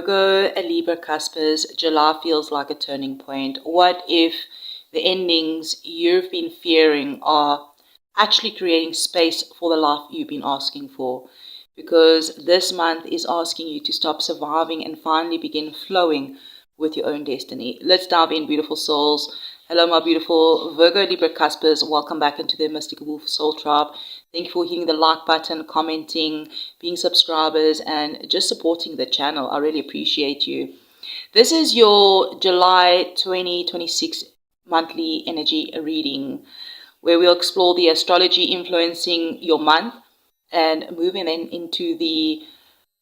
Virgo and Libra cuspers, July feels like a turning point. What if the endings you've been fearing are actually creating space for the life you've been asking for? Because this month is asking you to stop surviving and finally begin flowing with your own destiny. Let's dive in, beautiful souls. Hello, my beautiful Virgo Libra cuspers. Welcome back into the Mystical Wolf Soul Tribe. Thank you for hitting the like button, commenting, being subscribers, and just supporting the channel. I really appreciate you. This is your July 2026 monthly energy reading, where we'll explore the astrology influencing your month and moving then into the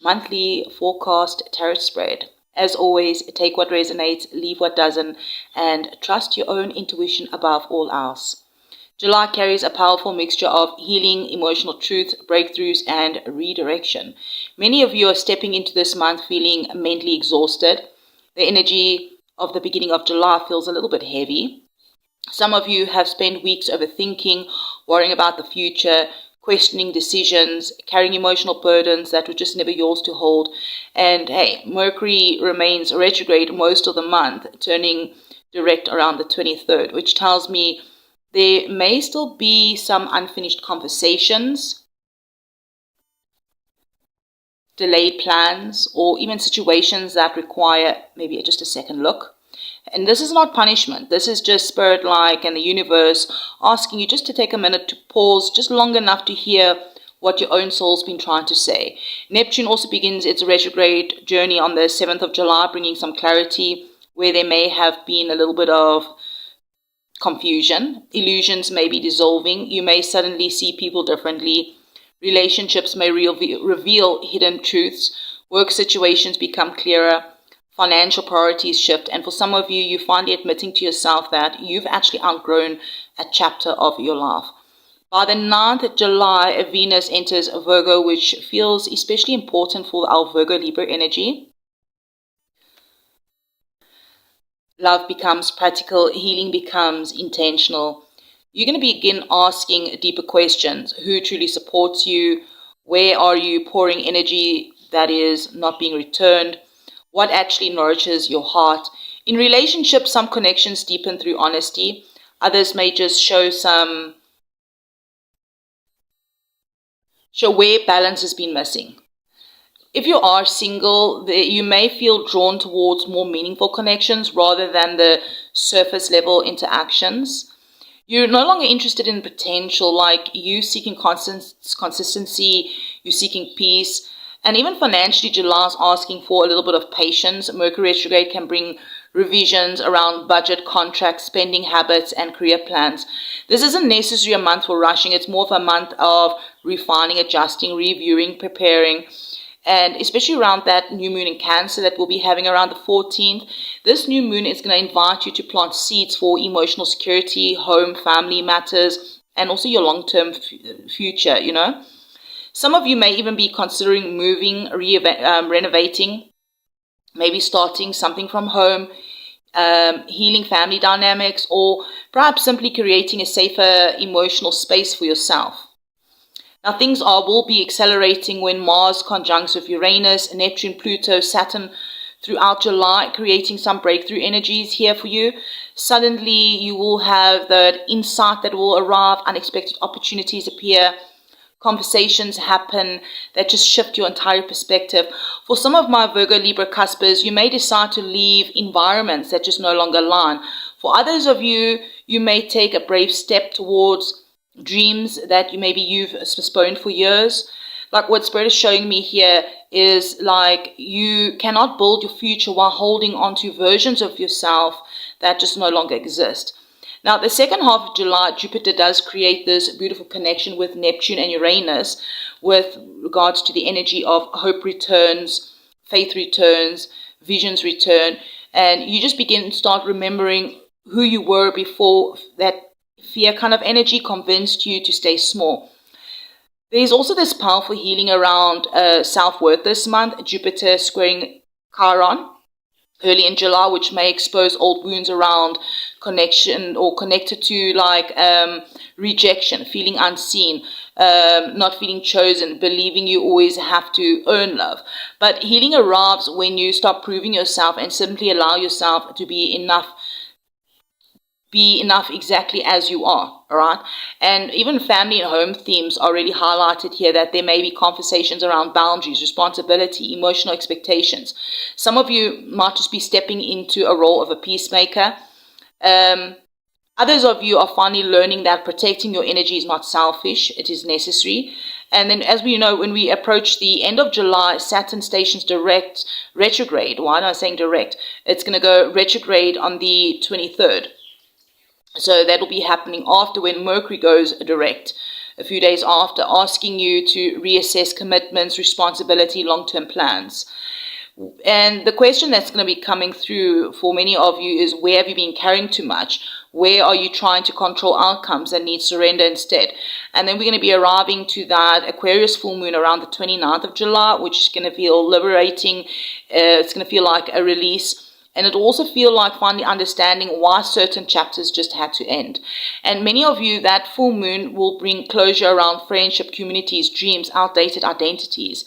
monthly forecast tarot spread. As always, take what resonates, leave what doesn't, and trust your own intuition above all else. July carries a powerful mixture of healing, emotional truth, breakthroughs, and redirection. Many of you are stepping into this month feeling mentally exhausted. The energy of the beginning of July feels a little bit heavy. Some of you have spent weeks overthinking, worrying about the future, questioning decisions, carrying emotional burdens that were just never yours to hold. And hey, Mercury remains retrograde most of the month, turning direct around the 23rd, which tells me there may still be some unfinished conversations, delayed plans, or even situations that require maybe just a second look. And this is not punishment. This is just spirit-like and the universe asking you just to take a minute to pause just long enough to hear what your own soul's been trying to say. Neptune also begins its retrograde journey on the 7th of July, bringing some clarity where there may have been a little bit of confusion. Illusions may be dissolving. You may suddenly see people differently. Relationships may reveal hidden truths. Work situations become clearer. Financial priorities shift, and for some of you, you're finally admitting to yourself that you've actually outgrown a chapter of your life. By the 9th of July, Venus enters Virgo, which feels especially important for our Virgo Libra energy. Love becomes practical, healing becomes intentional. You're going to begin asking deeper questions. Who truly supports you? Where are you pouring energy that is not being returned? What actually nourishes your heart? In relationships, some connections deepen through honesty. Others may just show where balance has been missing. If you are single, you may feel drawn towards more meaningful connections rather than the surface level interactions. You're no longer interested in potential, like you seeking consistency, you're seeking peace. And even financially, July is asking for a little bit of patience. Mercury retrograde can bring revisions around budget, contracts, spending habits, and career plans. This isn't necessarily a month for rushing. It's more of a month of refining, adjusting, reviewing, preparing. And especially around that new moon in Cancer that we'll be having around the 14th, this new moon is going to invite you to plant seeds for emotional security, home, family matters, and also your long-term future, you know. Some of you may even be considering moving, renovating, maybe starting something from home, healing family dynamics, or perhaps simply creating a safer emotional space for yourself. Now, things will be accelerating when Mars conjuncts with Uranus, Neptune, Pluto, Saturn throughout July, creating some breakthrough energies here for you. Suddenly, you will have that insight that will arrive, unexpected opportunities appear, conversations happen that just shift your entire perspective. For some of my Virgo Libra cuspers, you may decide to leave environments that just no longer align. For others of you, you may take a brave step towards dreams that you've postponed for years. Like what Spirit is showing me here is like you cannot build your future while holding on to versions of yourself that just no longer exist. Now, the second half of July, Jupiter does create this beautiful connection with Neptune and Uranus with regards to the energy of hope returns, faith returns, visions return, and you just start remembering who you were before that fear kind of energy convinced you to stay small. There's also this powerful healing around self-worth this month, Jupiter squaring Chiron. early in July, which may expose old wounds around connection or connected to like rejection, feeling unseen, not feeling chosen, believing you always have to earn love. But healing arrives when you start proving yourself and simply allow yourself to be enough exactly as you are, all right? And even family and home themes are really highlighted here, that there may be conversations around boundaries, responsibility, emotional expectations. Some of you might just be stepping into a role of a peacemaker. Others of you are finally learning that protecting your energy is not selfish, it is necessary. And then, as we know, when we approach the end of July, Saturn stations direct retrograde. Why am I saying direct? It's going to go retrograde on the 23rd. So that'll be happening after, when Mercury goes direct, a few days after, asking you to reassess commitments, responsibility, long-term plans. And the question that's going to be coming through for many of you is, where have you been carrying too much? Where are you trying to control outcomes and need surrender instead? And then we're going to be arriving to that Aquarius full moon around the 29th of July, which is going to feel liberating. It's going to feel like a release. And it also feel like finally understanding why certain chapters just had to end. And many of you, that full moon will bring closure around friendship, communities, dreams, outdated identities.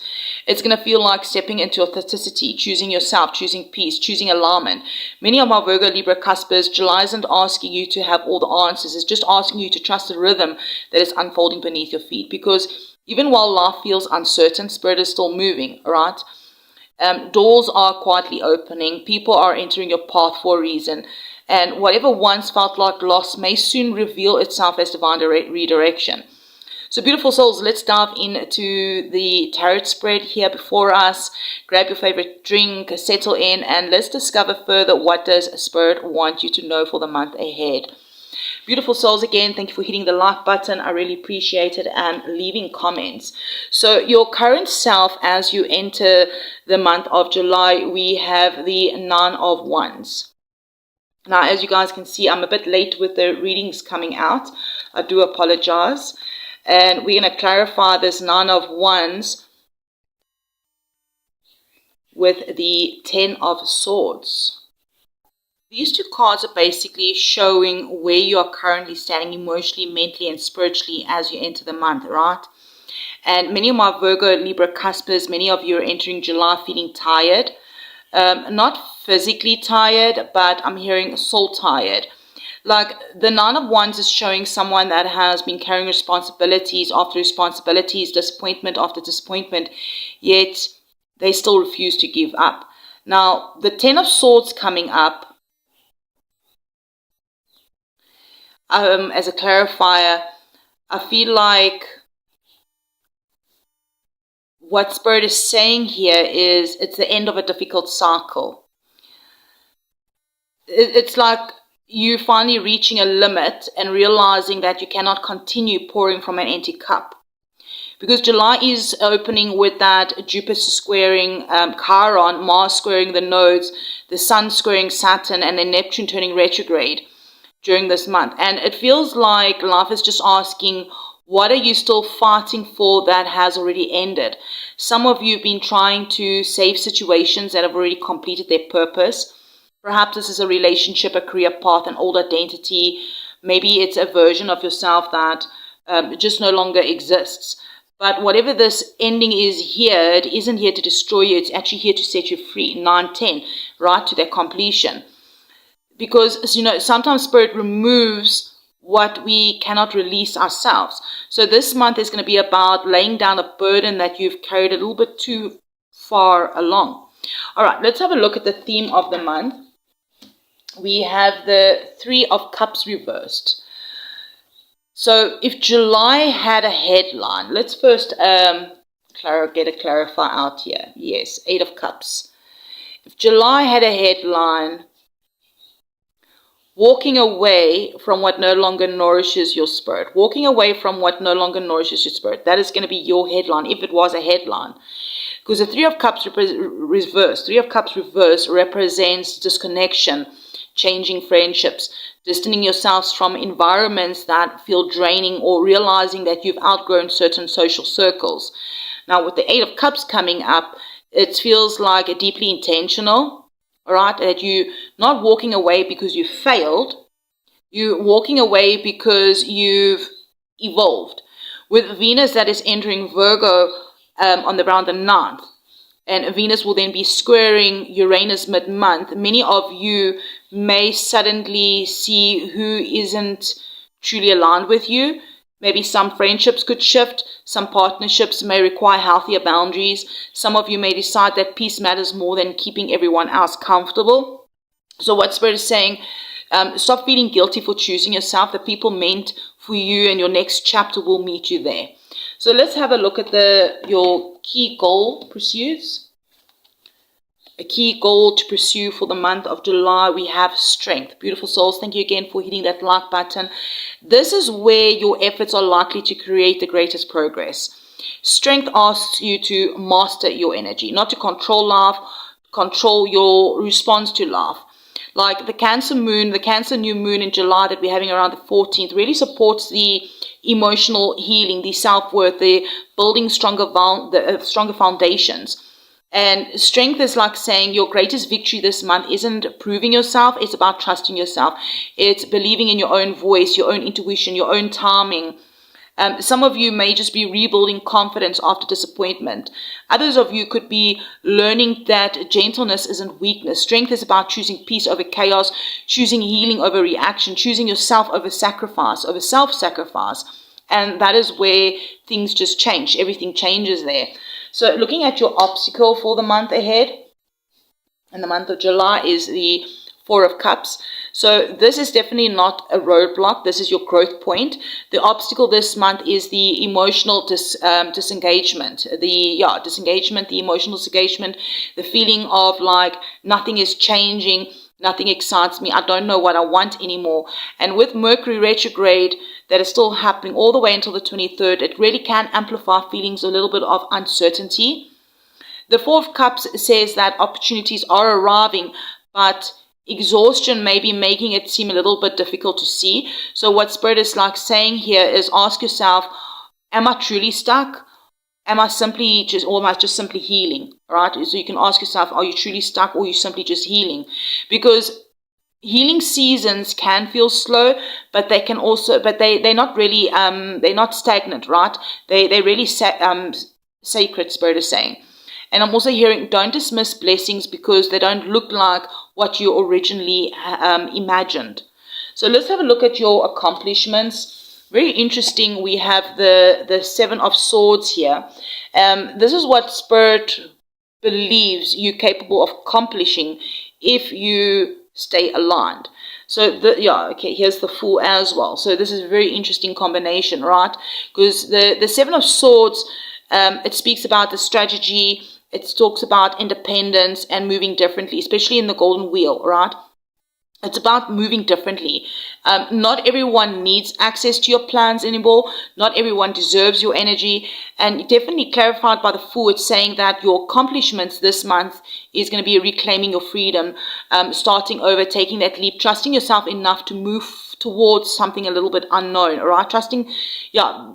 It's going to feel like stepping into authenticity, choosing yourself, choosing peace, choosing alignment. Many of my Virgo, Libra, CUSPers, July isn't asking you to have all the answers. It's just asking you to trust the rhythm that is unfolding beneath your feet. Because even while life feels uncertain, spirit is still moving, all right? Doors are quietly opening. People are entering your path for a reason. And whatever once felt like loss may soon reveal itself as divine redirection. So beautiful souls, let's dive into the tarot spread here before us. Grab your favorite drink, settle in, and let's discover further, what does Spirit want you to know for the month ahead. Beautiful souls, again, thank you for hitting the like button. I really appreciate it, and leaving comments. So your current self, as you enter the month of July, we have the Nine of Wands. Now, as you guys can see, I'm a bit late with the readings coming out. I do apologize. And we're going to clarify this Nine of Wands with the Ten of Swords. These two cards are basically showing where you are currently standing emotionally, mentally, and spiritually as you enter the month, right? And many of my Virgo, Libra, Cuspers, many of you are entering July feeling tired. Not physically tired, but I'm hearing soul tired. Like the Nine of Wands is showing someone that has been carrying responsibilities after responsibilities, disappointment after disappointment, yet they still refuse to give up. Now, the Ten of Swords coming up, as a clarifier, I feel like what Spirit is saying here is it's the end of a difficult cycle. It's like you finally reaching a limit and realizing that you cannot continue pouring from an empty cup. Because July is opening with that Jupiter squaring Chiron, Mars squaring the nodes, the Sun squaring Saturn, and then Neptune turning retrograde during this month. And it feels like life is just asking, what are you still fighting for that has already ended? Some of you have been trying to save situations that have already completed their purpose. Perhaps this is a relationship, a career path, an old identity. Maybe it's a version of yourself that just no longer exists. But whatever this ending is here, it isn't here to destroy you. It's actually here to set you free. 9-10, right to their completion. Because, you know, sometimes Spirit removes what we cannot release ourselves. So this month is going to be about laying down a burden that you've carried a little bit too far along. All right, let's have a look at the theme of the month. We have the Three of Cups reversed. So if July had a headline, let's first get a clarifier out here. Yes, Eight of Cups. If July had a headline, walking away from what no longer nourishes your spirit. Walking away from what no longer nourishes your spirit. That is going to be your headline, if it was a headline. Because the Three of Cups reverse represents disconnection, changing friendships, distancing yourselves from environments that feel draining, or realizing that you've outgrown certain social circles. Now, with the Eight of Cups coming up, it feels like a deeply intentional, all right? That you're not walking away because you failed. You're walking away because you've evolved. With Venus that is entering Virgo around the 9th, and Venus will then be squaring Uranus mid-month, many of you may suddenly see who isn't truly aligned with you. Maybe some friendships could shift. Some partnerships may require healthier boundaries. Some of you may decide that peace matters more than keeping everyone else comfortable. So what Spirit is saying, stop feeling guilty for choosing yourself. The people meant for you and your next chapter will meet you there. So let's have a look at your key goal pursuits. A key goal to pursue for the month of July, we have strength. Beautiful souls, thank you again for hitting that like button. This is where your efforts are likely to create the greatest progress. Strength asks you to master your energy, not to control life, control your response to life. Like the Cancer moon, the Cancer new moon in July that we're having around the 14th really supports the emotional healing, the self-worth, the building stronger foundations. And strength is like saying your greatest victory this month isn't proving yourself, it's about trusting yourself. It's believing in your own voice, your own intuition, your own timing. Some of you may just be rebuilding confidence after disappointment. Others of you could be learning that gentleness isn't weakness. Strength is about choosing peace over chaos, choosing healing over reaction, choosing yourself over sacrifice, over self-sacrifice. And that is where things just change. Everything changes there. So looking at your obstacle for the month ahead, in the month of July, is the Four of Cups. So this is definitely not a roadblock. This is your growth point. The obstacle this month is the emotional disengagement. Disengagement, the emotional disengagement, the feeling of like nothing is changing, nothing excites me, I don't know what I want anymore. And with Mercury retrograde that is still happening all the way until the 23rd, it really can amplify feelings a little bit of uncertainty. The Four of Cups says that opportunities are arriving, but exhaustion may be making it seem a little bit difficult to see. So what Spirit is like saying here is ask yourself, am I truly stuck? Am I just simply healing? Right? So you can ask yourself, are you truly stuck or are you simply just healing? Because healing seasons can feel slow, but they can also, they're not really, they're not stagnant, right? They're really sacred, Spirit is saying. And I'm also hearing, don't dismiss blessings because they don't look like what you originally imagined. So let's have a look at your accomplishments. Very interesting. We have the Seven of Swords here. This is what Spirit believes you're capable of accomplishing if you stay aligned. So here's the Fool as well. So this is a very interesting combination, right? Because the Seven of Swords, it speaks about the strategy. It talks about independence and moving differently, especially in the Golden Wheel, right? It's about moving differently. Not everyone needs access to your plans anymore. Not everyone deserves your energy. And definitely clarified by the Fool, it's saying that your accomplishments this month is going to be reclaiming your freedom, starting over, taking that leap, trusting yourself enough to move towards something a little bit unknown, all right?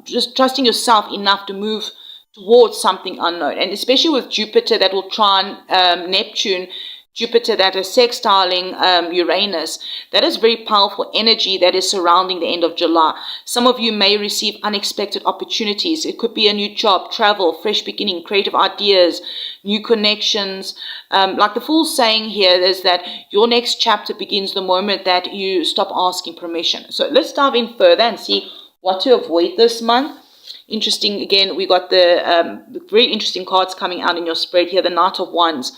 Just trusting yourself enough to move towards something unknown. And especially with Jupiter that will try and Neptune, Jupiter that is sextiling Uranus, that is very powerful energy that is surrounding the end of July. Some of you may receive unexpected opportunities. It could be a new job, travel, fresh beginning, creative ideas, new connections. Like the Fool's saying here is that your next chapter begins the moment that you stop asking permission. So let's dive in further and see what to avoid this month. Interesting, again, we got the very interesting cards coming out in your spread here, the Knight of Wands.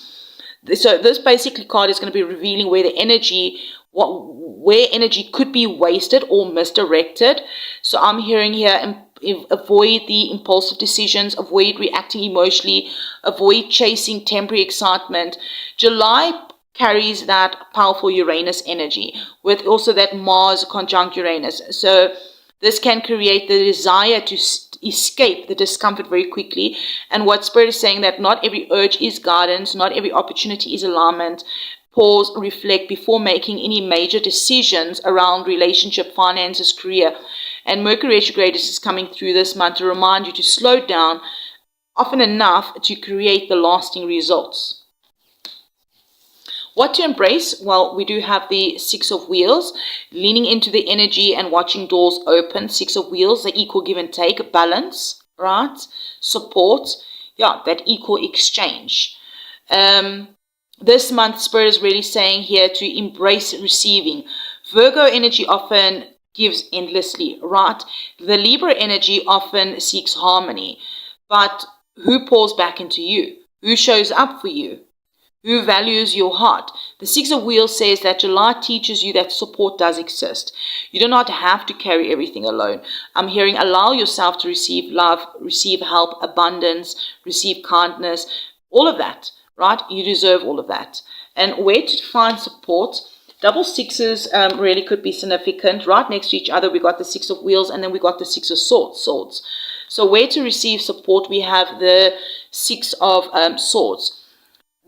So this basically card is going to be revealing where where energy could be wasted or misdirected. So I'm hearing here, avoid the impulsive decisions, avoid reacting emotionally, avoid chasing temporary excitement. July carries that powerful Uranus energy with also that Mars conjunct Uranus. So this can create the desire to escape the discomfort very quickly. And what Spirit is saying, that not every urge is guidance, not every opportunity is alignment. Pause, reflect before making any major decisions around relationship, finances, career. And Mercury retrograde is coming through this month to remind you to slow down often enough to create the lasting results. What to embrace? Well, we do have the Six of Wheels, leaning into the energy and watching doors open. Six of Wheels, the equal give and take, balance, right? Support, yeah, that equal exchange. This month, Spirit is really saying here to embrace receiving. Virgo energy often gives endlessly, right? The Libra energy often seeks harmony. But who pours back into you? Who shows up for you? Who values your heart? The Six of Wheels says that July teaches you that support does exist. You do not have to carry everything alone. I'm hearing allow yourself to receive love, receive help, abundance, receive kindness, all of that, right? You deserve all of that. And where to find support? Double sixes really could be significant. Right next to each other, we got the Six of Wheels, and then we got the Six of Swords. So where to receive support, we have the Six of Swords.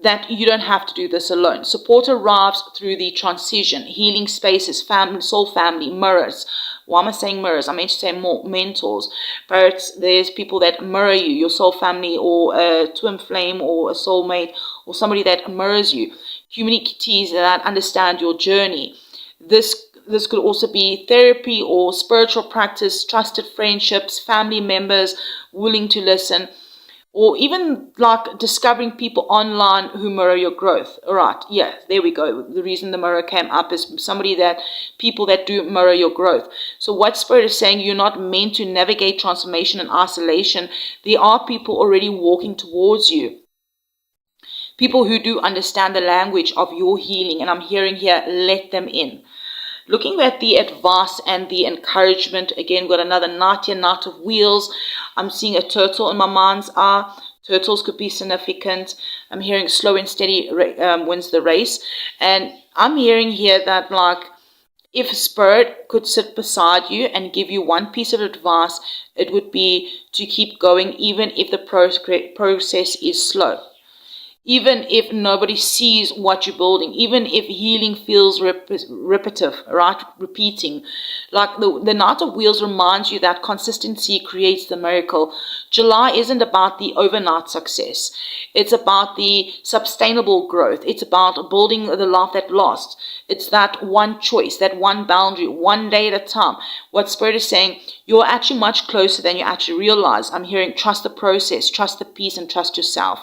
That you don't have to do this alone. Support arrives through the transition, healing spaces, family, soul family, mirrors. Why am I saying mirrors? I meant to say more mentors. But there's people that mirror you, your soul family, or a twin flame, or a soulmate, or somebody that mirrors you. Communities that understand your journey. This could also be therapy or spiritual practice, trusted friendships, family members willing to listen. Or even like discovering people online who mirror your growth. All right, yeah, there we go. The reason the mirror came up is people that do mirror your growth. So what Spirit is saying, you're not meant to navigate transformation in isolation. There are people already walking towards you. People who do understand the language of your healing. And I'm hearing here, let them in. Looking at the advice and the encouragement, again, got another Knight here, Knight of Wheels. I'm seeing a turtle in my mind's eye. Turtles could be significant. I'm hearing slow and steady wins the race. And I'm hearing here that, like, if Spirit could sit beside you and give you one piece of advice, it would be to keep going, even if the process is slow. Even if nobody sees what you're building, even if healing feels repetitive, right? Repeating. Like the Knight of Wheels reminds you that consistency creates the miracle. July isn't about the overnight success. It's about the sustainable growth. It's about building the life that lasts. It's that one choice, that one boundary, one day at a time. What Spirit is saying, you're actually much closer than you actually realize. I'm hearing trust the process, trust the peace, and trust yourself.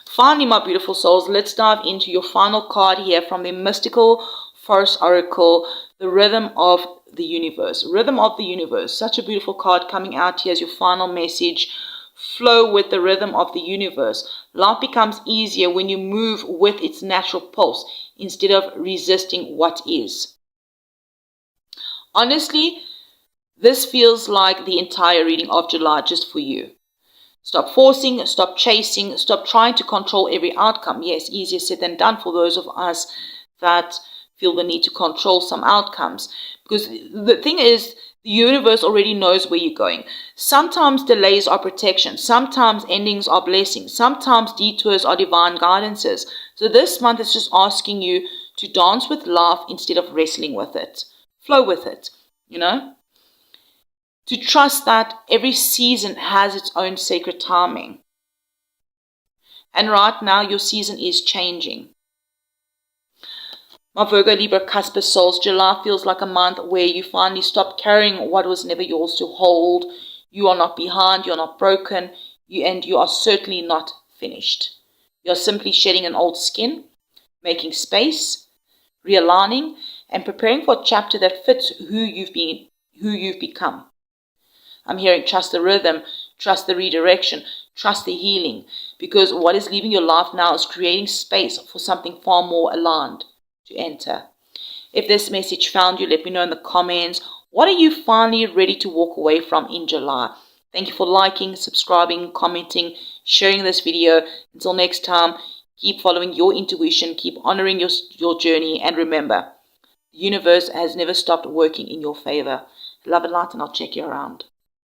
Finally, my beautiful souls, let's dive into your final card here from the Mystical Forest Oracle, the Rhythm of the Universe. Rhythm of the Universe. Such a beautiful card coming out here as your final message. Flow with the rhythm of the universe. Life becomes easier when you move with its natural pulse instead of resisting what is. Honestly, this feels like the entire reading of July just for you. Stop forcing, stop chasing, stop trying to control every outcome. Yes, easier said than done for those of us that feel the need to control some outcomes. Because the thing is, the universe already knows where you're going. Sometimes delays are protection. Sometimes endings are blessings. Sometimes detours are divine guidances. So this month is just asking you to dance with life instead of wrestling with it. Flow with it, you know? To trust that every season has its own sacred timing. And right now, your season is changing. My Virgo, Libra, CUSP souls, July feels like a month where you finally stop carrying what was never yours to hold. You are not behind, you're not broken, and you are certainly not finished. You're simply shedding an old skin, making space, realigning, and preparing for a chapter that fits who you've become. I'm hearing trust the rhythm, trust the redirection, trust the healing. Because what is leaving your life now is creating space for something far more aligned to enter. If this message found you, let me know in the comments. What are you finally ready to walk away from in July? Thank you for liking, subscribing, commenting, sharing this video. Until next time, keep following your intuition, keep honoring your journey, and remember, the universe has never stopped working in your favor. Love and light, and I'll check you around.